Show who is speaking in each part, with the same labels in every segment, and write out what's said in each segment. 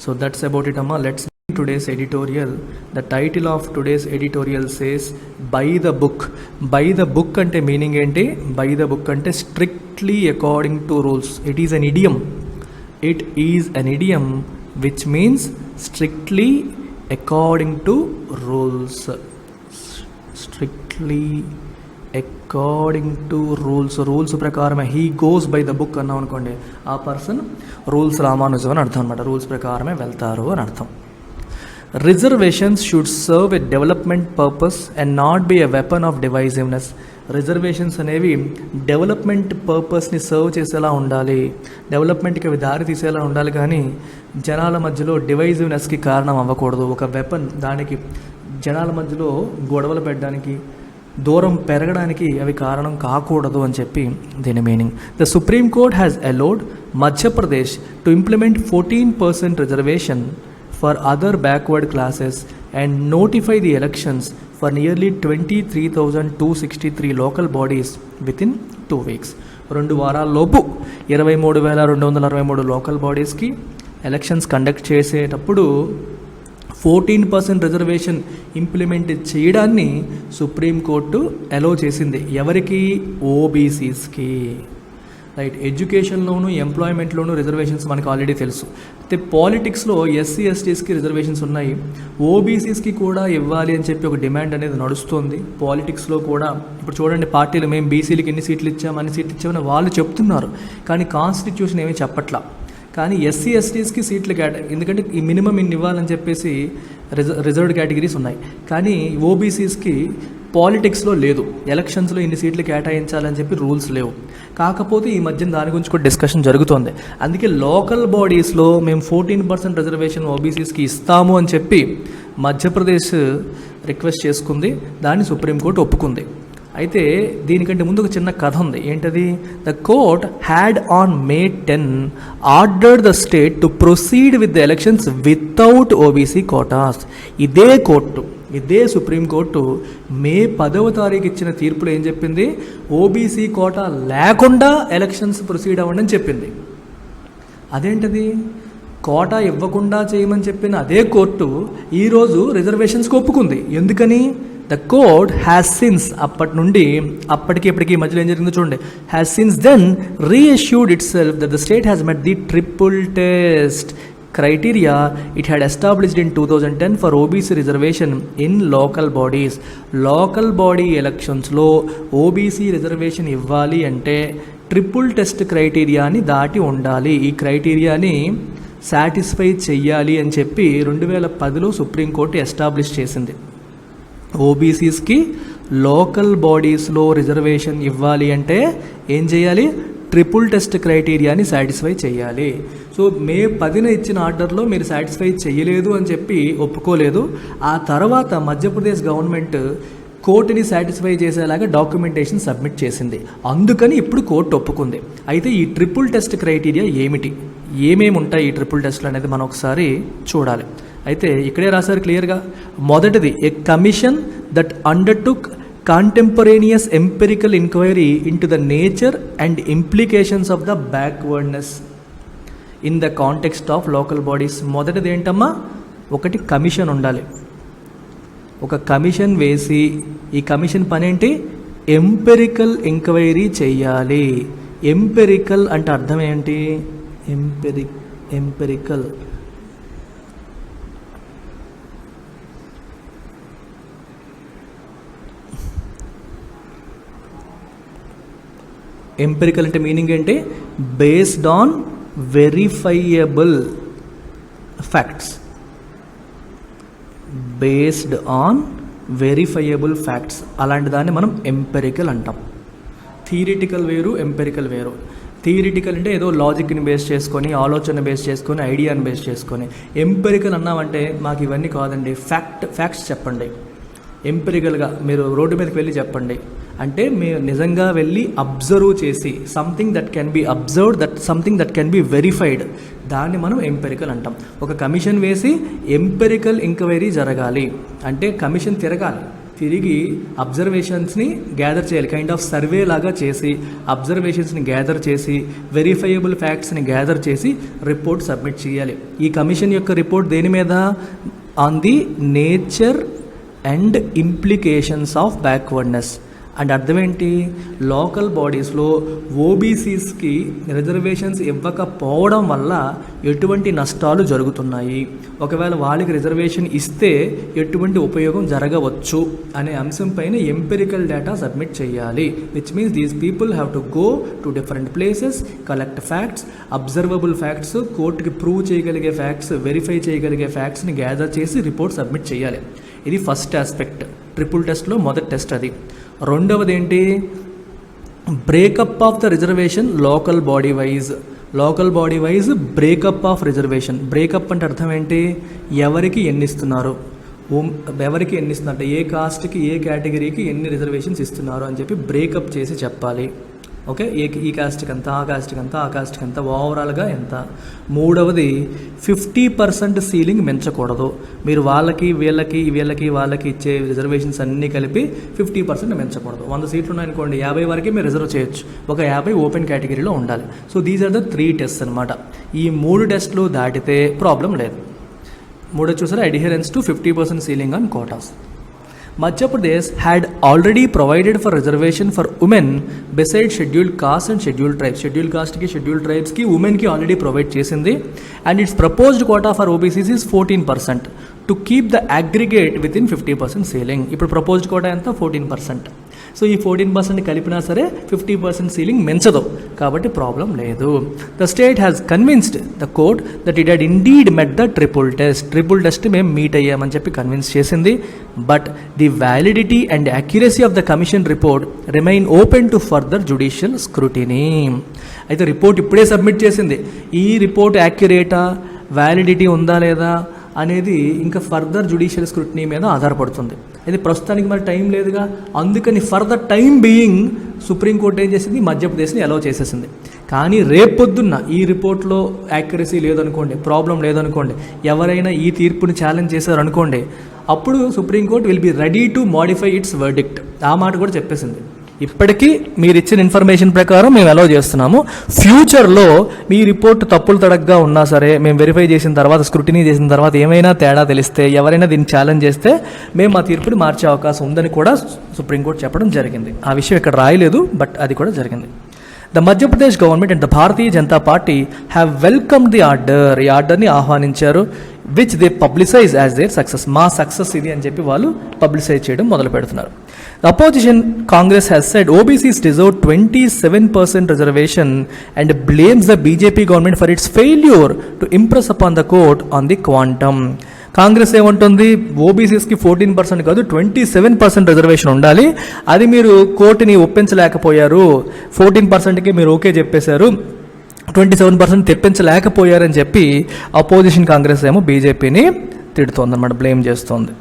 Speaker 1: So that's about it, Amma. Let's begin today's editorial. The title of today's editorial says by the book. By the book ante meaning enti? By the book ante strictly according to rules. It is an idiom. It is an idiom which means strictly according to rules. Strictly according to rules ప్రకారమే he goes by the book అన్నాం అనుకోండి, ఆ person rules Ramanujam అని అర్థం అనమాట. Rules ప్రకారమే వెళ్తారు అని అర్థం. Reservations should serve a development purpose and not be a weapon of divisiveness. Reservations అనేవి డెవలప్మెంట్ పర్పస్ని సర్వ్ చేసేలా ఉండాలి, డెవలప్మెంట్కి అవి దారి తీసేలా ఉండాలి, కానీ జనాల మధ్యలో డివైజివ్నెస్కి కారణం అవ్వకూడదు. ఒక వెపన్, దానికి జనాల మధ్యలో గొడవలు పెట్టడానికి, దూరం పెరగడానికి అవి కారణం కాకూడదు అని చెప్పి దీని meaning. The supreme court has allowed Madhya Pradesh to implement 14% reservation for other backward classes and notify the elections for nearly 23,263 local bodies with in 2 weeks. 2 వారాల్లోపు 23,263 local బాడీస్కి elections conduct చేసేటప్పుడు 14% రిజర్వేషన్ ఇంప్లిమెంట్ చేయడాన్ని సుప్రీంకోర్టు అలౌ చేసింది. ఎవరికి? ఓబీసీస్కి. Right. ఎడ్యుకేషన్లోను, ఎంప్లాయ్మెంట్లోను reservations మనకు already తెలుసు. అయితే పాలిటిక్స్లో SC ఎస్టీస్కి reservations ఉన్నాయి, ఓబీసీస్కి కూడా ఇవ్వాలి అని చెప్పి ఒక డిమాండ్ అనేది నడుస్తుంది పాలిటిక్స్లో కూడా. ఇప్పుడు చూడండి, పార్టీలు మేము బీసీలకి ఎన్ని సీట్లు ఇచ్చామని వాళ్ళు చెప్తున్నారు, కానీ కాన్స్టిట్యూషన్ ఏమీ చెప్పట్లా. కానీ ఎస్సీ ఎస్టీస్కి సీట్లు ఎందుకంటే ఈ మినిమం ఇన్ని ఇవ్వాలని చెప్పేసి రిజర్వ్డ్ కేటగిరీస్ ఉన్నాయి, కానీ ఓబీసీస్కి పాలిటిక్స్లో లేదు, ఎలక్షన్స్లో ఇన్ని సీట్లు కేటాయించాలని చెప్పి రూల్స్ లేవు. కాకపోతే ఈ మధ్యన దాని గురించి కూడా డిస్కషన్ జరుగుతోంది. అందుకే లోకల్ బాడీస్లో మేము 14% రిజర్వేషన్ ఓబీసీస్కి ఇస్తాము అని చెప్పి మధ్యప్రదేశ్ రిక్వెస్ట్ చేసుకుంది, దాన్ని సుప్రీంకోర్టు ఒప్పుకుంది. అయితే దీనికంటే ముందు ఒక చిన్న కథ ఉంది. ఏంటది? The court had on May 10 ordered the state to proceed with the elections without OBC Kotas. ఇదే సుప్రీంకోర్టు May 10 ఇచ్చిన తీర్పులో ఏం చెప్పింది? ఓబీసీ కోటా లేకుండా ఎలక్షన్స్ ప్రొసీడ్ అవ్వండి అని చెప్పింది. అదేంటది? కోటా ఇవ్వకుండా చేయమని చెప్పిన అదే కోర్టు ఈరోజు రిజర్వేషన్స్కి ఒప్పుకుంది. ఎందుకని? ద కోర్ట్ హ్యాస్ సిన్స్ అప్పటికి మధ్యలో ఏం జరిగిందో చూడండి. Has since then reissued itself that the state has met the triple test criteria it had established in 2010 for OBC reservation in local bodies. Local body ఎలక్షన్స్లో OBC reservation ఇవ్వాలి అంటే triple test క్రైటీరియాని దాటి ఉండాలి, ఈ క్రైటీరియాని satisfy చెయ్యాలి అని చెప్పి 2010లో supreme court establish చేసింది. ఓబీసీస్కి లోకల్ బాడీస్లో రిజర్వేషన్ ఇవ్వాలి అంటే ఏం చేయాలి? ట్రిపుల్ టెస్ట్ క్రైటీరియాని సాటిస్ఫై చేయాలి. సో May 10 ఇచ్చిన ఆర్డర్లో మీరు సాటిస్ఫై చేయలేదు అని చెప్పి ఒప్పుకోలేదు. ఆ తర్వాత మధ్యప్రదేశ్ గవర్నమెంట్ కోర్టుని సాటిస్ఫై చేసేలాగా డాక్యుమెంటేషన్ సబ్మిట్ చేసింది. అందుకని ఇప్పుడు కోర్టు ఒప్పుకుంది. అయితే ఈ ట్రిపుల్ టెస్ట్ క్రైటీరియా ఏమేమి ఉంటాయి ఈ ట్రిపుల్ టెస్ట్లు అనేది మనం ఒకసారి చూడాలి. అయితే ఇక్కడే రాశారు క్లియర్గా. మొదటిది, a commission that undertook contemporaneous empirical inquiry into the nature and implications of the backwardness in the context of local bodies. మొదటిది ఏంటమ్మా? ఒకటి కమిషన్ ఉండాలి. ఒక కమిషన్ వేసి ఈ కమిషన్ పని ఏంటి? ఎంపెరికల్ ఎంక్వైరీ చేయాలి. ఎంపెరికల్ అంటే అర్థం ఏంటి? ఎంపెరికల్ ఎంపెరికల్ అంటే మీనింగ్ ఏంటి? Based on verifiable facts. Based on verifiable facts అలాంటి దాన్ని మనం ఎంపెరికల్ అంటాం. థియరిటికల్ వేరు, ఎంపెరికల్ వేరు. థియరిటికల్ అంటే ఏదో లాజిక్ని బేస్ చేసుకొని, ఆలోచన బేస్ చేసుకొని, ఐడియాని బేస్ చేసుకొని. ఎంపెరికల్ అన్నామంటే మాకు ఇవన్నీ కాదండి, ఫ్యాక్ట్స్ చెప్పండి. ఎంపెరికల్గా మీరు రోడ్డు మీదకి వెళ్ళి చెప్పండి అంటే మీరు నిజంగా వెళ్ళి అబ్జర్వ్ చేసి something that can be observed, something that can be verified, దాన్ని మనం ఎంపెరికల్ అంటాం. ఒక కమిషన్ వేసి ఎంపెరికల్ ఎంక్వైరీ జరగాలి అంటే కమిషన్ తిరిగి అబ్జర్వేషన్స్ని గ్యాదర్ చేయాలి, కైండ్ ఆఫ్ సర్వే లాగా చేసి అబ్జర్వేషన్స్ని గ్యాదర్ చేసి వెరిఫైయబుల్ ఫ్యాక్ట్స్ని గ్యాదర్ చేసి రిపోర్ట్ సబ్మిట్ చేయాలి. ఈ కమిషన్ యొక్క రిపోర్ట్ దేని మీద? On the nature and implications of backwardness. And అర్థం ఏంటి? లోకల్ బాడీస్లో ఓబీసీస్కి రిజర్వేషన్స్ ఇవ్వకపోవడం వల్ల ఎటువంటి నష్టాలు జరుగుతున్నాయి, ఒకవేళ వాళ్ళకి రిజర్వేషన్ ఇస్తే ఎటువంటి ఉపయోగం జరగవచ్చు అనే అంశం పైన ఎంపెరికల్ డేటా సబ్మిట్ చేయాలి. Which means these people have to go to different places, collect facts, observable facts, కోర్టుకి ప్రూవ్ చేయగలిగే ఫ్యాక్ట్స్, వెరిఫై చేయగలిగే ఫ్యాక్ట్స్ని గ్యాదర్ చేసి రిపోర్ట్ సబ్మిట్ చేయాలి. ఇది ఫస్ట్ ఆస్పెక్ట్, ట్రిపుల్ టెస్ట్లో మొదటి టెస్ట్ అది. రెండవది ఏంటి? Breakup of the reservation local body wise. Local body wise breakup of reservation. Breakup అంటే అర్థం ఏంటి? ఎవరికి ఎన్ని ఇస్తున్నారు, ఎవరికి ఎన్ని ఇస్తున్నారు అంటే ఏ కాస్ట్కి ఏ కేటగిరీకి ఎన్ని రిజర్వేషన్స్ ఇస్తున్నారు అని చెప్పి బ్రేకప్ చేసి చెప్పాలి. ఓకే, ఈ కాస్ట్కి ఎంత, ఆ కాస్ట్కి ఎంత, ఆ కాస్ట్కి ఎంత, ఓవరాల్గా ఎంత. మూడవది 50% సీలింగ్ పెంచకూడదు. మీరు వాళ్ళకి వాళ్ళకి ఇచ్చే రిజర్వేషన్స్ అన్నీ కలిపి 50% పెంచకూడదు. 100 సీట్లు ఉన్నాయనుకోండి, 50 వరకే మీరు రిజర్వ్ చేయొచ్చు, ఒక 50 ఓపెన్ కేటగిరీలో ఉండాలి. So these are the 3 tests అనమాట. ఈ 3 టెస్ట్లు దాటితే ప్రాబ్లం లేదు. మూడో చూసారా, adherence to 50% ceiling on quotas. Madhya Pradesh had already provided for reservation for women besides scheduled castes and scheduled tribes. Scheduled caste ki, scheduled tribes ki, women ki already provide chesindi, and its proposed quota for OBCs is 14% to keep the aggregate within 50% ceiling. ఇప్పుడు proposed quota ఎంత? 14%. So ఈ 14% కలిపినా సరే 50% ceiling మెంచదు, కాబట్టి problem లేదు. The state has convinced the court that it had indeed met the triple test మేము meet అయ్యామని చెప్పి convince చేసింది. But the validity and accuracy of the commission report remain open to further judicial scrutiny. అయితే report ఇప్పుడే submit చేసింది, ఈ report యాక్యురేటా, validity ఉందా లేదా అనేది ఇంకా ఫర్దర్ జ్యుడిషియల్ స్క్రూటినీ మీద ఆధారపడుతుంది. అయితే ప్రస్తుతానికి మరి టైం లేదుగా, అందుకని for the time being supreme court ఏం చేసింది? మధ్యప్రదేశ్ని అలౌ చేసేసింది. కానీ రేపొద్దున్న ఈ రిపోర్ట్లో యాక్యురసీ లేదనుకోండి, ప్రాబ్లం లేదనుకోండి, ఎవరైనా ఈ తీర్పుని ఛాలెంజ్ చేశారనుకోండి, అప్పుడు supreme court will be ready to modify it's verdict. ఆ మాట కూడా చెప్పేసింది. ఇప్పటికీ మీరు ఇచ్చిన ఇన్ఫర్మేషన్ ప్రకారం మేము అలౌ చేస్తున్నాము. ఫ్యూచర్లో మీ రిపోర్ట్ తప్పులు తడగ్గా ఉన్నా సరే, మేము వెరిఫై చేసిన తర్వాత, స్క్రూటినీ చేసిన తర్వాత ఏమైనా తేడా తెలిస్తే, ఎవరైనా దీన్ని ఛాలెంజ్ చేస్తే మేము ఆ తీర్పుని మార్చే అవకాశం ఉందని కూడా సుప్రీంకోర్టు చెప్పడం జరిగింది. ఆ విషయం ఇక్కడ రాయలేదు, బట్ అది కూడా జరిగింది. The Madhya Pradesh government and the Bharatiya Janata party have welcome the order. ఈ ఆర్డర్ని ఆహ్వానించారు. Which they publicise as their success. మా సక్సెస్ ఇది అని చెప్పి వాళ్ళు పబ్లిసైజ్ చేయడం మొదలు పెడుతున్నారు. Opposition Congress has said OBCs deserve 27% reservation and blames the BJP government for its failure to impress upon the court on the quantum. Congress ఏమంటుంది? ఓబీసీస్కి 14% కాదు 27% రిజర్వేషన్ ఉండాలి, అది మీరు కోర్టుని ఒప్పించలేకపోయారు, 14%కి మీరు ఓకే చెప్పేశారు, 27% తెప్పించలేకపోయారని చెప్పి అపోజిషన్ కాంగ్రెస్ ఏమో బీజేపీని తిడుతోంది అన్నమాట, బ్లేమ్ చేస్తోంది.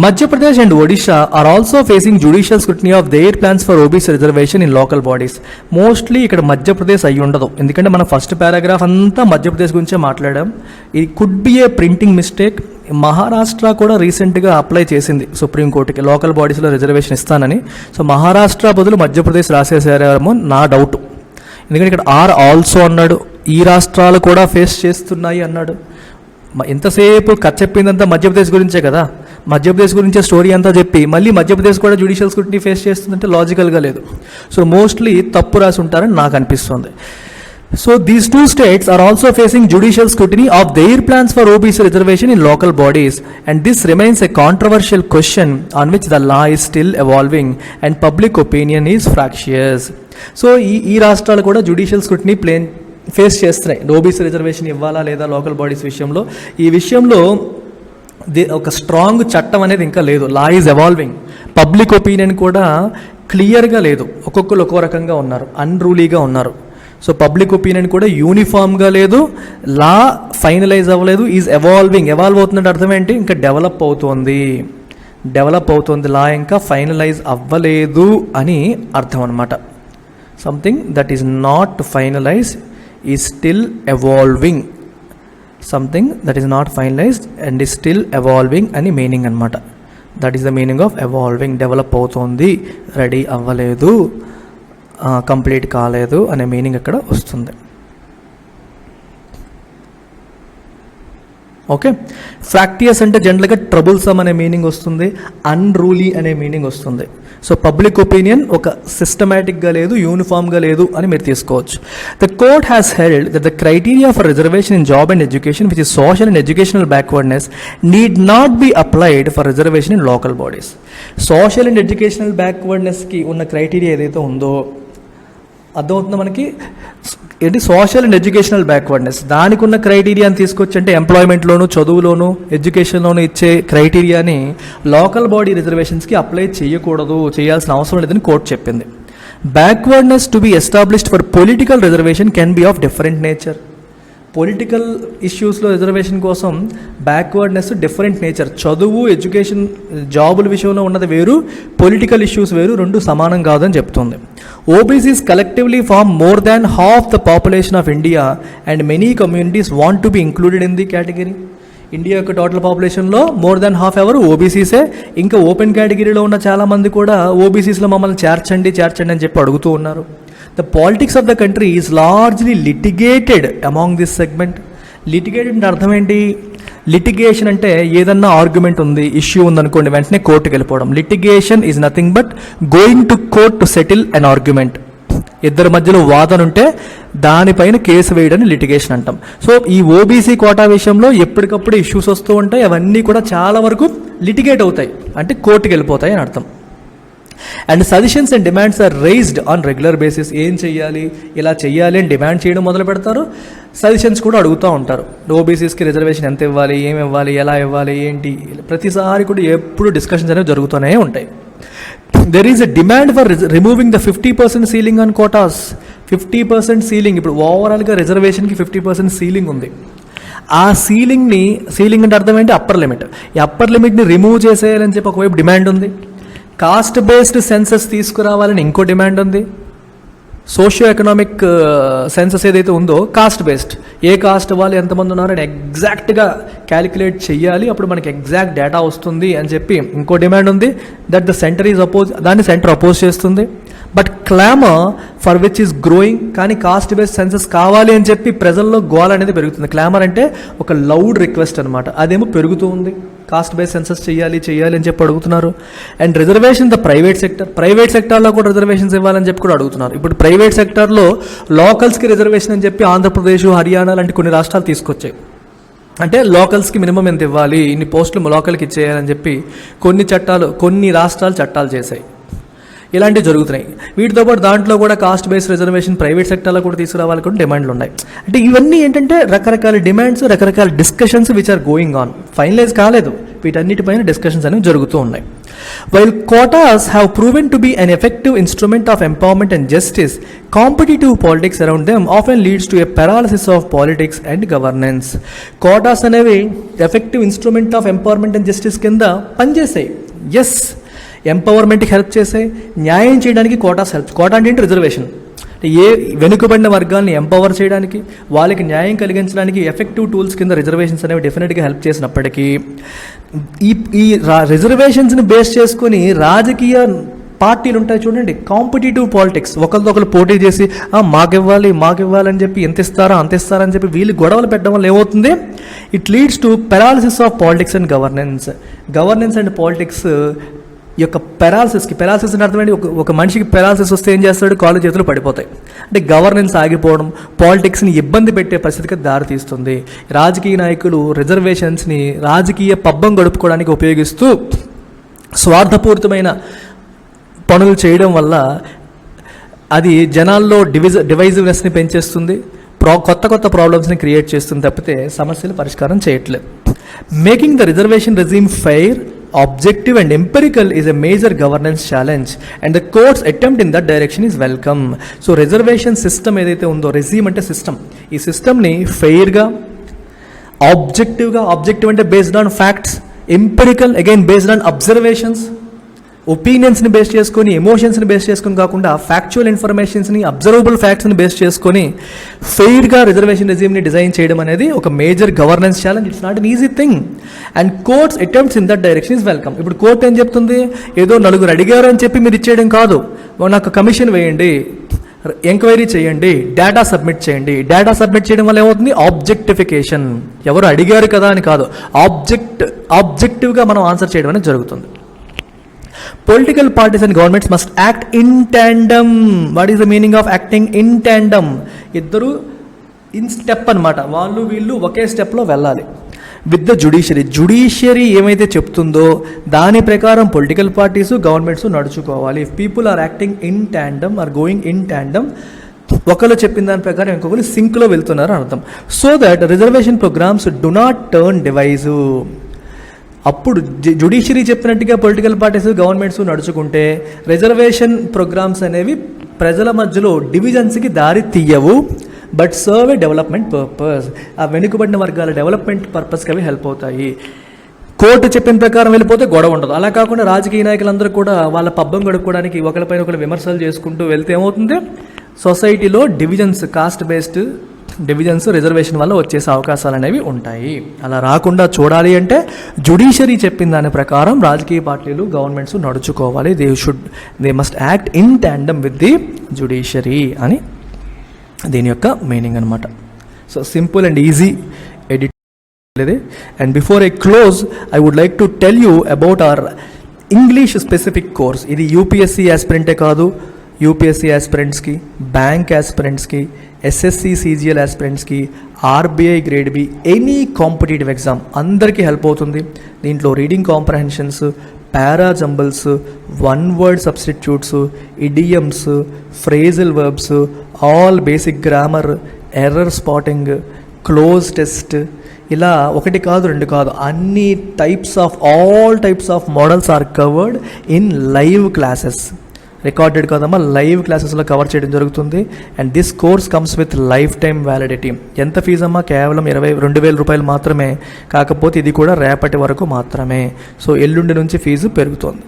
Speaker 1: Madhya Pradesh and Odisha are also facing judicial scrutiny of their plans for OBC reservation in local bodies. Mostly ఇక్కడ మధ్యప్రదేశ్ అయ్యి ఉండదు, ఎందుకంటే మనం ఫస్ట్ పారాగ్రాఫ్ అంతా మధ్యప్రదేశ్ గురించే మాట్లాడాం. ఇది could be A printing mistake. Maharashtra కూడా రీసెంట్గా అప్లై చేసింది సుప్రీంకోర్టుకి లోకల్ బాడీస్లో రిజర్వేషన్ ఇస్తానని. సో మహారాష్ట్ర బదులు మధ్యప్రదేశ్ రాసేసారేమో నా డౌట్, ఎందుకంటే ఇక్కడ ఆర్ ఆల్సో అన్నాడు, ఈ రాష్ట్రాలు కూడా ఫేస్ చేస్తున్నాయి అన్నాడు. ఎంతసేపు కథ చెప్పిందంతా మధ్యప్రదేశ్ గురించే కదా, మధ్యప్రదేశ్ గురించే స్టోరీ అంతా చెప్పి మళ్ళీ మధ్యప్రదేశ్ కూడా జ్యుడిషియల్ స్క్రూటినీ ఫేస్ చేస్తుందంటే లాజికల్గా లేదు. సో మోస్ట్లీ తప్పు రాసి ఉంటారని నాకు అనిపిస్తుంది. So these 2 states are also facing judicial scrutiny of their plans for OBC reservation in local bodies, and this remains a controversial question on which the law is still evolving and public opinion is fractious. So ఈ రాష్ట్రాలు కూడా judicial scrutiny face చేస్తున్నాయి. OBC reservation ఇవ్వాలా లేదా local bodies విషయంలో. ఈ విషయంలో ఒక స్ట్రాంగ్ చట్టం అనేది ఇంకా లేదు. Law is evolving. Public opinion కూడా క్లియర్గా లేదు, ఒక్కొక్కరు ఒక్కో రకంగా ఉన్నారు, అన్రూలీగా ఉన్నారు. సో పబ్లిక్ ఒపీనియన్ కూడా యూనిఫామ్గా లేదు, లా ఫైనలైజ్ అవ్వలేదు, ఈజ్ ఎవాల్వింగ్. ఎవాల్వ్ అవుతుందంటే అర్థం ఏంటి? ఇంకా డెవలప్ అవుతుంది, లా ఇంకా ఫైనలైజ్ అవ్వలేదు అని అర్థం అనమాట. Something that is not finalise is still evolving. Something that is not finalized and is still evolving అని మీనింగ్ అనమాట. That is the meaning of evolving. Develop అవుతోంది, రెడీ అవ్వలేదు, కంప్లీట్ కాలేదు అనే మీనింగ్ అక్కడ వస్తుంది. ఓకే. ఫ్రాక్టియస్ అంటే జనరల్గా ట్రబుల్సమ్ అనే మీనింగ్ వస్తుంది, అన్రూలీ అనే మీనింగ్ వస్తుంది. సో పబ్లిక్ ఒపీనియన్ ఒక సిస్టమేటిక్గా లేదు, యూనిఫామ్గా లేదు అని మీరు తీసుకోవచ్చు. The court has held that the criteria for reservation in job and education which is social and educational backwardness need not be applied for reservation in local bodies. Social and ఎడ్యుకేషనల్ బ్యాక్వర్డ్నెస్కి ఉన్న క్రైటీరియా ఏదైతే ఉందో అర్థమవుతుందో మనకి. ఏంటి social and educational backwardness, దానికి ఉన్న క్రైటీరియాని తీసుకొచ్చి అంటే ఎంప్లాయ్మెంట్లోను, చదువులోను, ఎడ్యుకేషన్లోను ఇచ్చే క్రైటీరియాని లోకల్ బాడీ రిజర్వేషన్స్కి అప్లై చేయకూడదు, చేయాల్సిన అవసరం లేదని కోర్టు చెప్పింది. Backwardness to be established for political reservation can be of different nature. Political ఇష్యూస్లో రిజర్వేషన్ కోసం బ్యాక్వర్డ్నెస్ డిఫరెంట్ నేచర్. చదువు, ఎడ్యుకేషన్, జాబుల విషయంలో ఉన్నది వేరు, పొలిటికల్ ఇష్యూస్ వేరు, రెండు సమానం కాదని చెప్తుంది. OBCs collectively form more than half the population of India and many communities want to be included in the category. India యొక్క టోటల్ పాపులేషన్లో మోర్ దాన్ హాఫ్ ఎవరు? ఓబీసీసే. ఇంకా ఓపెన్ కేటగిరీలో ఉన్న చాలామంది కూడా ఓబీసీస్లో మమ్మల్ని చేర్చండి అని చెప్పి అడుగుతూ ఉన్నారు. The politics of the country is largely litigated among this segment. Litigated అంటే అర్థం ఏంటి? లిటిగేషన్ అంటే ఏదన్నా ఆర్గ్యుమెంట్ ఉంది, ఇష్యూ ఉందనుకోండి, వెంటనే కోర్టుకి వెళ్ళిపోవడం. Litigation is nothing but going to court to settle an argument. ఇద్దరి మధ్యలో వాదన ఉంటే దానిపైన కేసు వేయడాన్ని లిటిగేషన్ అంటాం. సో ఈ ఓబీసీ కోటా విషయంలో ఎప్పటికప్పుడు ఇష్యూస్ వస్తూ ఉంటాయి, అవన్నీ కూడా చాలా వరకు లిటిగేట్ అవుతాయి, అంటే కోర్టుకి వెళ్ళిపోతాయి అని అర్థం. And suggestions and demands are raised on regular basis. ఏం చెయ్యాలి, ఇలా చెయ్యాలి అని డిమాండ్ చేయడం మొదలు పెడతారు, సజెషన్స్ కూడా అడుగుతూ ఉంటారు. ఓబీసీస్కి రిజర్వేషన్ ఎంత ఇవ్వాలి, ఏమి ఇవ్వాలి, ఎలా ఇవ్వాలి, ఏంటి, ప్రతిసారి కూడా ఎప్పుడు డిస్కషన్స్ అనేవి జరుగుతూనే ఉంటాయి. There is a demand for removing the 50% ceiling on Kotas. 50% ceiling, ఇప్పుడు ఓవరాల్గా రిజర్వేషన్కి 50% సీలింగ్ ఉంది. ఆ సీలింగ్ అంటే అర్థం ఏంటి? Upper limit. ఈ అప్పర్ లిమిట్ని రిమూవ్ చేసేయాలని చెప్పి ఒకవైపు డిమాండ్ ఉంది. కాస్ట్ బేస్డ్ సెన్సస్ తీసుకురావాలని ఇంకో డిమాండ్ ఉంది. సోషియో ఎకనామిక్ సెన్సస్ ఏదైతే ఉందో కాస్ట్ బేస్డ్, ఏ కాస్ట్ వాళ్ళు ఎంతమంది ఉన్నారని ఎగ్జాక్ట్గా క్యాలిక్యులేట్ చేయాలి, అప్పుడు మనకి ఎగ్జాక్ట్ డేటా వస్తుంది అని చెప్పి ఇంకో డిమాండ్ ఉంది. That the centre is oppose, దాన్ని సెంటర్ అపోజ్ చేస్తుంది. But క్లామర్ for which is growing. కానీ కాస్ట్ బేస్డ్ సెన్సస్ కావాలి అని చెప్పి ప్రజల్లో గోల్ అనేది పెరుగుతుంది. క్లామర్ అంటే ఒక లౌడ్ రిక్వెస్ట్ అనమాట, అదేమో పెరుగుతూ ఉంది. కాస్ట్ బేస్డ్ సెన్సస్ చేయాలి అని చెప్పి అడుగుతున్నారు. అండ్ రిజర్వేషన్ ద ప్రైవేట్ సెక్టార్లో కూడా రిజర్వేషన్స్ ఇవ్వాలని చెప్పి కూడా అడుగుతున్నారు. ఇప్పుడు ప్రైవేట్ సెక్టార్లో లోకల్స్కి రిజర్వేషన్ అని చెప్పి ఆంధ్రప్రదేశ్, హర్యానా లాంటి కొన్ని రాష్ట్రాలు తీసుకొచ్చాయి. అంటే లోకల్స్కి మినిమం ఎంత ఇవ్వాలి, ఇన్ని పోస్టులు లోకల్కి ఇచ్చేయాలని చెప్పి కొన్ని రాష్ట్రాలు చట్టాలు చేశాయి. ఇలాంటివి జరుగుతున్నాయి. వీటితో పాటు దాంట్లో కూడా కాస్ట్ బేస్డ్ రిజర్వేషన్ ప్రైవేట్ సెక్టర్లో కూడా తీసుకురావాలి కూడా డిమాండ్లు ఉన్నాయి. అంటే ఇవన్నీ ఏంటంటే రకరకాల డిమాండ్స్, రకరకాల discussions which are going on, finalise కాలేదు. వీటన్నిటిపైన డిస్కషన్స్ అనేవి జరుగుతూ ఉన్నాయి. While quotas have proven to be an effective instrument of empowerment and justice, competitive politics around them often leads to a paralysis of politics and governance. Quotas అనేవి effective instrument of empowerment and justice కింద పనిచేసాయి. Yes, ఎంపవర్మెంట్కి help చేసే, న్యాయం చేయడానికి quotas help. Quota అంటే reservation, ఏ వెనుకబడిన వర్గాల్ని ఎంపవర్ చేయడానికి, వాళ్ళకి న్యాయం కలిగించడానికి ఎఫెక్టివ్ టూల్స్ కింద రిజర్వేషన్స్ అనేవి డెఫినెట్గా హెల్ప్ చేసినప్పటికీ ఈ రిజర్వేషన్స్ని బేస్ చేసుకొని రాజకీయ పార్టీలు ఉంటాయి చూడండి, కాంపిటేటివ్ పాలిటిక్స్, ఒకరితో ఒకరు పోటీ చేసి మాకివ్వాలి అని చెప్పి ఎంత ఇస్తారా అంత ఇస్తారని చెప్పి వీళ్ళు గొడవలు పెట్టడం వల్ల ఏమవుతుంది? It leads to paralysis of politics and governance and politics యొక్క పెరాలసిస్ అంటే అర్థమైంది, ఒక మనిషికి పెరాలసిస్ వస్తే ఏం చేస్తాడు? కాళ్ళు చేతులు పడిపోతాయి. అంటే గవర్నెన్స్ ఆగిపోవడం, పాలిటిక్స్ని ఇబ్బంది పెట్టే పరిస్థితికి దారితీస్తుంది. రాజకీయ నాయకులు రిజర్వేషన్స్ని రాజకీయ పబ్బం గడుపుకోవడానికి ఉపయోగిస్తూ స్వార్థపూరితమైన పనులు చేయడం వల్ల అది జనాల్లో డివైజివ్నెస్ని పెంచేస్తుంది, కొత్త ప్రాబ్లమ్స్ని క్రియేట్ చేస్తుంది తప్పితే సమస్యలు పరిష్కారం చేయట్లేదు. Making the reservation regime fair, objective and empirical is a major governance challenge and the court's attempt in that direction is welcome. So reservation system ఏదైతే ఉందో, రెజీమ్ అంటే సిస్టమ్, ఈ సిస్టమ్ని ఫెయిర్గా, ఆబ్జెక్టివ్ అంటే based on facts, empirical again based on observations, ఒపీనియన్స్ని base చేసుకొని, ఎమోషన్స్ని బేస్ చేసుకొని కాకుండా ఫ్యాక్చువల్ ఇన్ఫర్మేషన్స్ని, అబ్జర్వబుల్ ఫ్యాక్ట్స్ని బేస్ చేసుకొని ఫెయిర్గా రిజర్వేషన్ రెజ్యూమ్ని డిజైన్ చేయడం అనేది ఒక major governance challenge. It's not an easy thing and courts attempts in that direction is welcome. ఇప్పుడు కోర్ట్ ఏం చెప్తుంది, ఏదో నలుగురు అడిగారు అని చెప్పి మీరు ఇచ్చేయడం కాదు, నాకు కమిషన్ వేయండి, ఎంక్వైరీ చేయండి, డేటా సబ్మిట్ చేయండి. డేటా సబ్మిట్ చేయడం వల్ల ఏమవుతుంది, ఆబ్జెక్టిఫికేషన్. ఎవరు అడిగారు కదా అని కాదు, ఆబ్జెక్టివ్గా మనం ఆన్సర్ చేయడం అనేది జరుగుతుంది. Political parties and governments must act in tandem. What is the meaning of acting in tandem? ఇద్దరు ఇన్ స్టెప్ అనమాట, వాళ్ళు వీళ్ళు ఒకే స్టెప్లో వెళ్ళాలి. విత్ ద జుడిషియరీ ఏమైతే చెప్తుందో దాని ప్రకారం పొలిటికల్ పార్టీస్, గవర్నమెంట్స్ నడుచుకోవాలి. If people are acting in tandem, are going in tandem, ఒకరు చెప్పిన దాని ప్రకారం ఇంకొకరు సింక్లో వెళ్తున్నారు అని అర్థం. So that reservation programs do not turn divisive. అప్పుడు జుడిషియరీ చెప్పినట్టుగా పొలిటికల్ పార్టీస్, గవర్నమెంట్స్ నడుచుకుంటే రిజర్వేషన్ ప్రోగ్రామ్స్ అనేవి ప్రజల మధ్యలో డివిజన్స్కి దారి తీయవు, but serve a development purpose. ఆ వెనుకబడిన వర్గాల డెవలప్మెంట్ పర్పస్కి అవి హెల్ప్ అవుతాయి. కోర్టు చెప్పిన ప్రకారం వెళ్ళిపోతే గొడవ ఉండదు. అలా కాకుండా రాజకీయ నాయకులందరూ కూడా వాళ్ళ పబ్బం గడుపుకోవడానికి ఒకరిపైన ఒకరు విమర్శలు చేసుకుంటూ వెళ్తే ఏమవుతుంది, సొసైటీలో divisions, cost based divisions reservation వల్ల వచ్చేసే అవకాశాలు అనేవి ఉంటాయి. అలా రాకుండా చూడాలి అంటే జుడిషియరీ చెప్పిన దాని ప్రకారం రాజకీయ పార్టీలు, గవర్నమెంట్స్ నడుచుకోవాలి. They must act in tandem with the judiciary అని దీని యొక్క మీనింగ్ అనమాట. So simple and easy edit. And before I close I would like to tell you about our English specific course. ఇది యూపీఎస్సీ యాస్పిరెంటే కాదు, UPSC యాస్పిరెంట్స్కి, బ్యాంక్ యాస్పిరెంట్స్కి, ఎస్ఎస్సి సిజిఎల్ యాస్పిరెంట్స్కి, RBI grade B, any competitive exam అందరికీ help అవుతుంది. దీంట్లో reading comprehensions, para jumbles, one word substitutes, idioms, phrasal verbs, all basic grammar, error spotting, cloze test, ఇలా ఒకటి కాదు రెండు కాదు అన్ని all types of models are covered in live classes. Recorded కాదమ్మా, లైవ్ క్లాసెస్లో కవర్ చేయడం జరుగుతుంది. And this course comes with lifetime validity. ఎంత ఫీజు అమ్మా? కేవలం 22,000 రూపాయలు మాత్రమే. కాకపోతే ఇది కూడా రేపటి వరకు మాత్రమే. సో ఎల్లుండి నుంచి ఫీజు పెరుగుతుంది.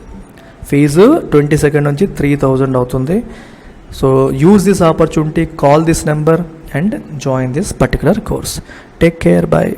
Speaker 1: ఫీజు 22nd నుంచి 3,000 అవుతుంది. So use this opportunity, call this number and join this particular course. Take care, by.